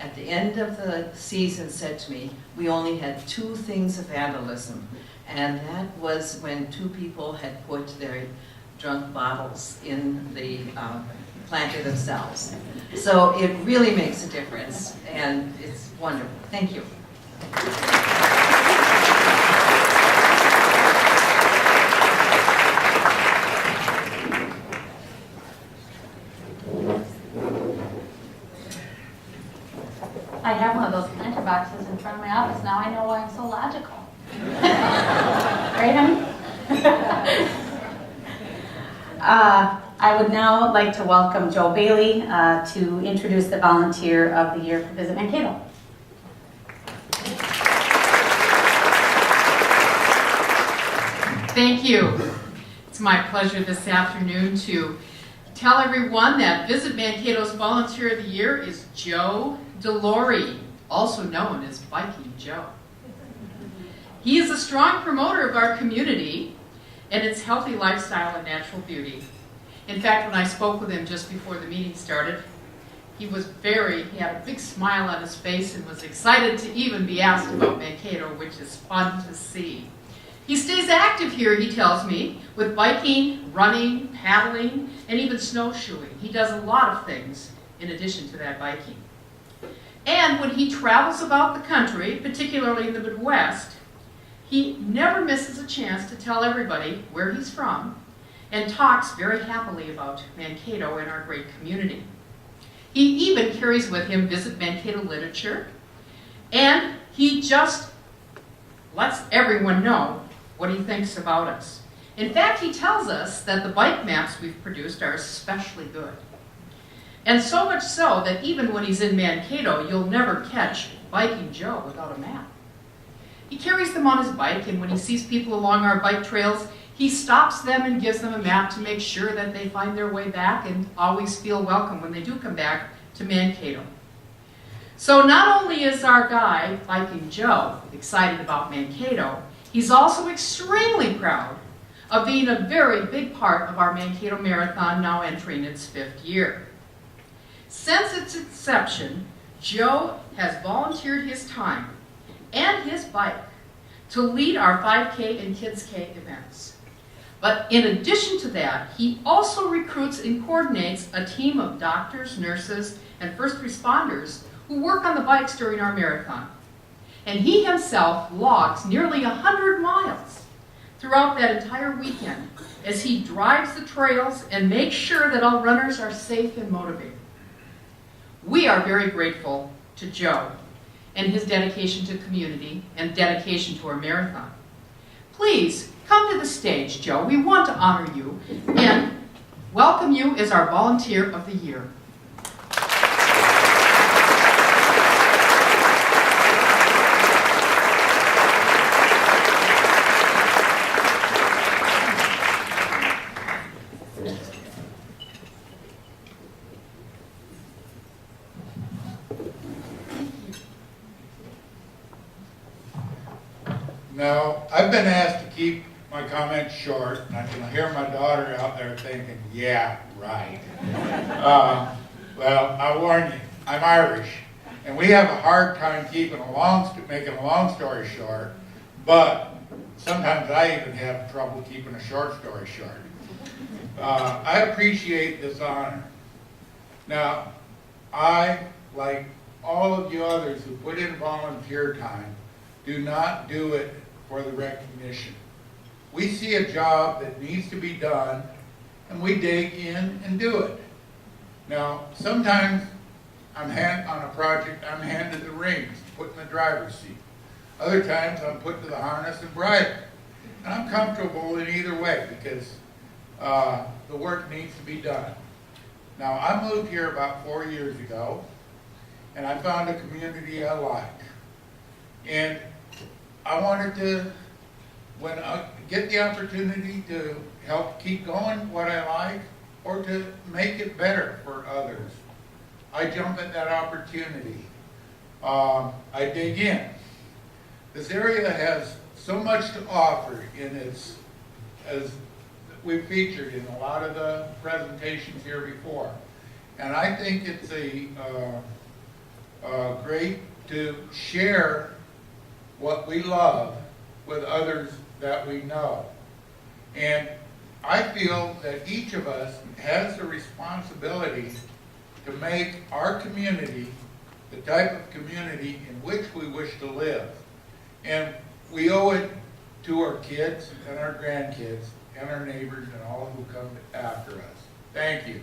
at the end of the season said to me, we only had 2 things of vandalism, and that was when 2 people had put their drunk bottles in the planter themselves. So it really makes a difference, and it's wonderful. Thank you. I have one of those planter boxes in front of my office. Now I know why I'm so logical. Right, honey? I would now like to welcome Joe Bailey to introduce the Volunteer of the Year for Visit Mankato. Thank you. It's my pleasure this afternoon to tell everyone that Visit Mankato's Volunteer of the Year is Joe DeLore, also known as Biking Joe. He is a strong promoter of our community and its healthy lifestyle and natural beauty. In fact, when I spoke with him just before the meeting started, he had a big smile on his face and was excited to even be asked about Mankato, which is fun to see. He stays active here, he tells me, with biking, running, paddling, and even snowshoeing. He does a lot of things in addition to that biking. And when he travels about the country, particularly in the Midwest, he never misses a chance to tell everybody where he's from and talks very happily about Mankato and our great community. He even carries with him Visit Mankato literature, and he just lets everyone know what he thinks about us. In fact, he tells us that the bike maps we've produced are especially good. And so much so that even when he's in Mankato, you'll never catch Biking Joe without a map. He carries them on his bike, and when he sees people along our bike trails, he stops them and gives them a map to make sure that they find their way back and always feel welcome when they do come back to Mankato. So not only is our guy, Biking Joe, excited about Mankato, he's also extremely proud of being a very big part of our Mankato Marathon, now entering its 5th year. Since its inception, Joe has volunteered his time and his bike to lead our 5K and Kids K events. But in addition to that, he also recruits and coordinates a team of doctors, nurses, and first responders who work on the bikes during our marathon. And he himself logs nearly 100 miles throughout that entire weekend as he drives the trails and makes sure that all runners are safe and motivated. We are very grateful to Joe and his dedication to community and dedication to our marathon. Please come to the stage, Joe. We want to honor you and welcome you as our Volunteer of the Year. No, I've been asked to keep my comments short, and I can hear my daughter out there thinking, yeah, right. Well, I'll warn you, I'm Irish, and we have a hard time making a long story short, but sometimes I even have trouble keeping a short story short. I appreciate this honor. Now, I, like all of you others who put in volunteer time, do not do it for the recognition. We see a job that needs to be done, and we dig in and do it. Now, sometimes on a project, I'm handed the reins, put in the driver's seat. Other times, I'm put to the harness and bridle. And I'm comfortable in either way because the work needs to be done. Now, I moved here about 4 years ago, and I found a community I like. And I wanted to, when I get the opportunity to help keep going what I like, or to make it better for others, I jump at that opportunity. I dig in. This area has so much to offer in its, as we've featured in a lot of the presentations here before. And I think it's great to share what we love with others that we know. And I feel that each of us has the responsibility to make our community the type of community in which we wish to live. And we owe it to our kids and our grandkids and our neighbors and all who come after us. Thank you.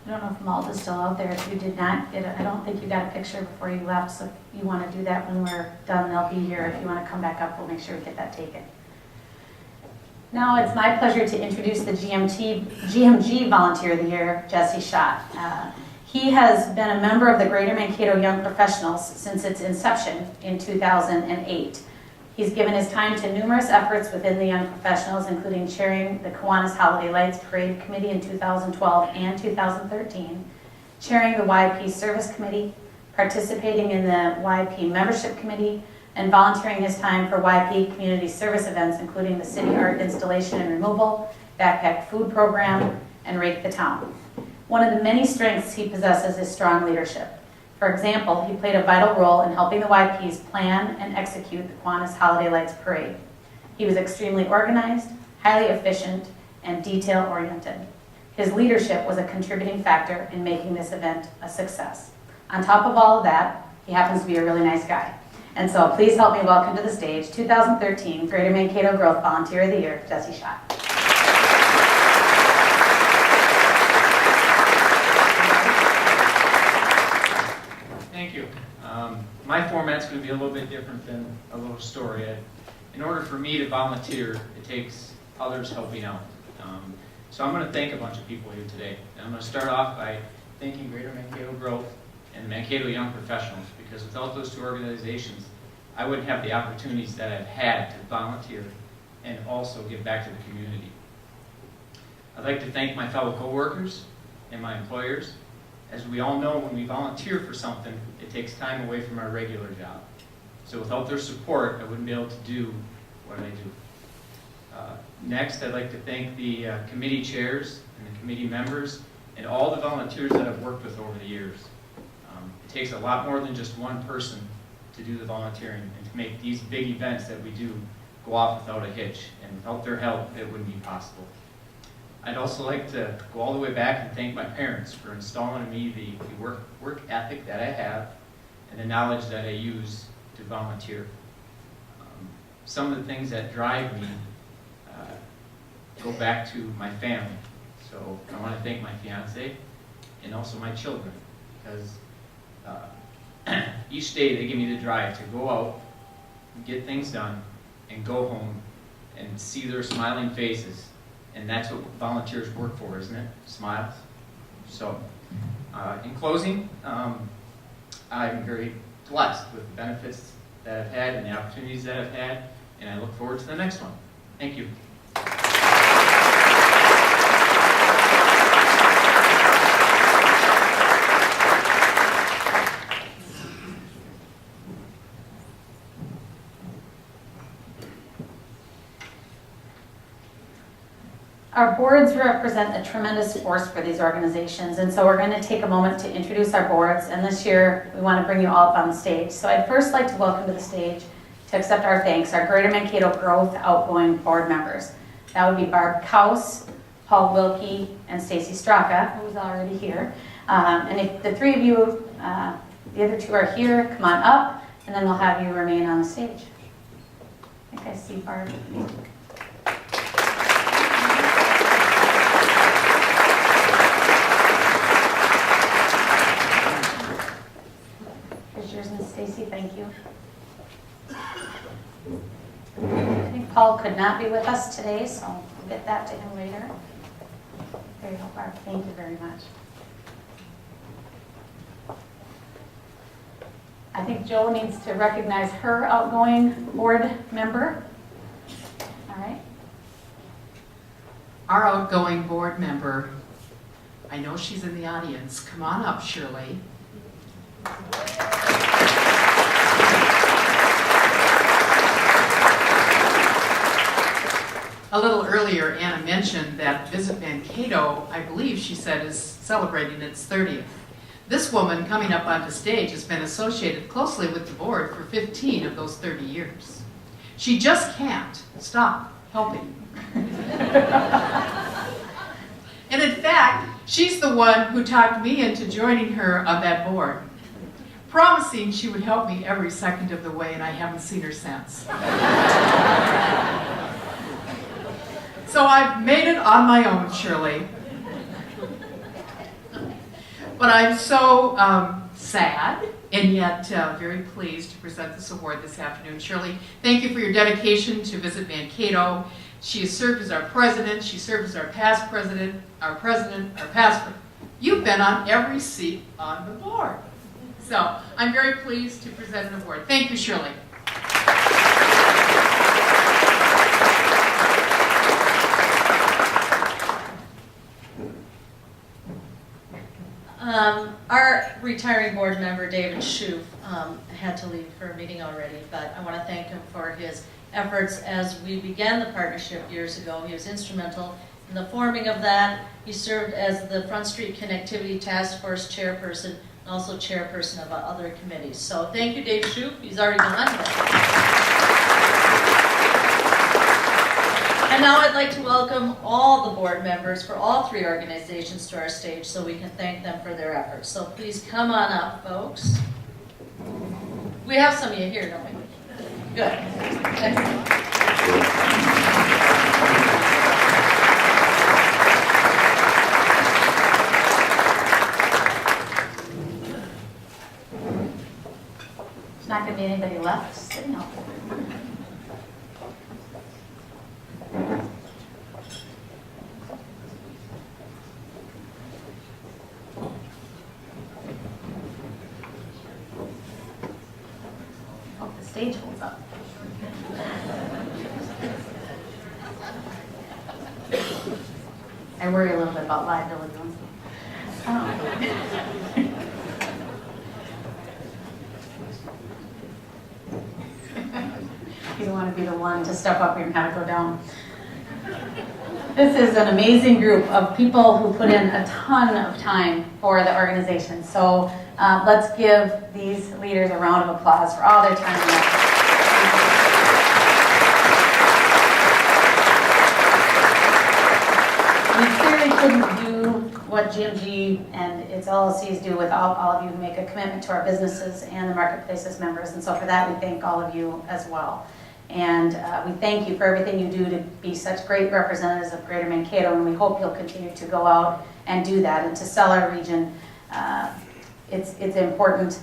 I don't know if Malda's still out there. If you did not get I don't think you got a picture before you left, so if you want to do that when we're done, they'll be here. If you want to come back up, we'll make sure we get that taken. Now it's my pleasure to introduce the GMG Volunteer of the Year, Jesse Schott. He has been a member of the Greater Mankato Young Professionals since its inception in 2008. He's given his time to numerous efforts within the Young Professionals, including chairing the Kiwanis Holiday Lights Parade Committee in 2012 and 2013, chairing the YP Service Committee, participating in the YP Membership Committee, and volunteering his time for YP community service events, including the City Art Installation and Removal, Backpack Food Program, and Rake the Town. One of the many strengths he possesses is strong leadership. For example, he played a vital role in helping the YPs plan and execute the Kiwanis Holiday Lights Parade. He was extremely organized, highly efficient, and detail-oriented. His leadership was a contributing factor in making this event a success. On top of all of that, he happens to be a really nice guy. And so please help me welcome to the stage 2013 Greater Mankato Growth Volunteer of the Year, Jesse Schott. Thank you. My format's going to be a little bit different than a little story. In order for me to volunteer, it takes others helping out. So I'm going to thank a bunch of people here today. And I'm going to start off by thanking Greater Mankato Growth and the Mankato Young Professionals, because without those two organizations, I wouldn't have the opportunities that I've had to volunteer and also give back to the community. I'd like to thank my fellow coworkers and my employers. As we all know, when we volunteer for something, it takes time away from our regular job. So without their support, I wouldn't be able to do what I do. Next, I'd like to thank the committee chairs and the committee members and all the volunteers that I've worked with over the years. It takes a lot more than just one person to do the volunteering and to make these big events that we do go off without a hitch. And without their help, it wouldn't be possible. I'd also like to go all the way back and thank my parents for installing in me the work ethic that I have and the knowledge that I use to volunteer. Some of the things that drive me go back to my family. So I want to thank my fiance and also my children, because each day they give me the drive to go out get things done, and go home and see their smiling faces. And that's what volunteers work for, isn't it? Smiles. So, in closing, I'm very blessed with the benefits that I've had and the opportunities that I've had, and I look forward to the next one. Thank you. Our boards represent a tremendous force for these organizations, and so we're going to take a moment to introduce our boards, and this year we want to bring you all up on the stage. So I'd first like to welcome to the stage to accept our thanks, our Greater Mankato Growth outgoing board members. That would be Barb Kaus, Paul Wilkie, and Stacy Straka, who's already here. And if the three of you, the other two are here, come on up, and then we'll have you remain on the stage. I think I see Barb. Stacy, thank you. I think Paul could not be with us today, so we'll get that to him later. There you go, Barb. Thank you very much. I think Joe needs to recognize her outgoing board member. All right. Our outgoing board member, I know she's in the audience. Come on up, Shirley. A little earlier, Anna mentioned that Visit Mankato, I believe she said, is celebrating its 30th. This woman coming up onto stage has been associated closely with the board for 15 of those 30 years. She just can't stop helping. And in fact, she's the one who talked me into joining her on that board, promising she would help me every second of the way, and I haven't seen her since. So I've made it on my own, Shirley. But I'm so sad and yet very pleased to present this award this afternoon. Shirley, thank you for your dedication to Visit Mankato. She has served as our president. She served as our past president, our past. You've been on every seat on the board. So I'm very pleased to present an award. Thank you, Shirley. Our retiring board member, David Shoup, had to leave for a meeting already, but I want to thank him for his efforts as we began the partnership years ago. He was instrumental in the forming of that. He served as the Front Street Connectivity Task Force chairperson and also chairperson of other committees. So thank you, Dave Shoup. He's already been on here. And now I'd like to welcome all the board members for all three organizations to our stage so we can thank them for their efforts. So please come on up, folks. We have some of you here, don't we? Good. Excellent. There's not going to be anybody left sitting out there. Stage holds up. I worry a little bit about liability. You don't want to be the one to step up here and have it go down. This is an amazing group of people who put in a ton of time for the organization. So let's give these leaders a round of applause for all their time and effort. We clearly couldn't do what GMG and its LLCs do without all of you who make a commitment to our businesses and the marketplaces members. And so for that, we thank all of you as well. And we thank you for everything you do to be such great representatives of Greater Mankato, and we hope you'll continue to go out and do that and to sell our region. It's important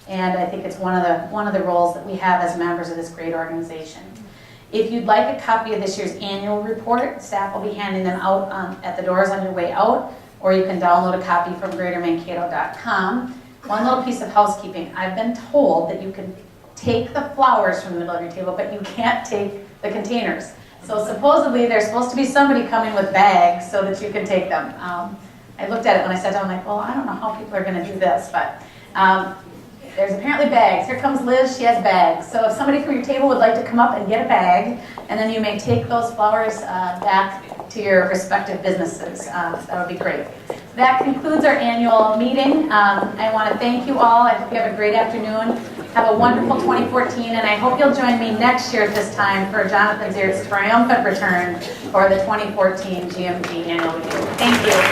And I think it's one of the roles that we have as members of this great organization. If you'd like a copy of this year's annual report, staff will be handing them out at the doors on your way out, or you can download a copy from greatermankato.com. One little piece of housekeeping. I've been told that you can take the flowers from the middle of your table, but you can't take the containers. So supposedly there's supposed to be somebody coming with bags so that you can take them. I looked at it when I sat down, I'm like, well, I don't know how people are going to do this, but there's apparently bags. Here comes Liz, she has bags. So if somebody from your table would like to come up and get a bag, and then you may take those flowers back to your respective businesses. That would be great. That concludes our annual meeting. I want to thank you all. I hope you have a great afternoon. Have a wonderful 2014, and I hope you'll join me next year at this time for Jonathan Ziert's triumphant return for the 2014 GMG annual meeting. Thank you.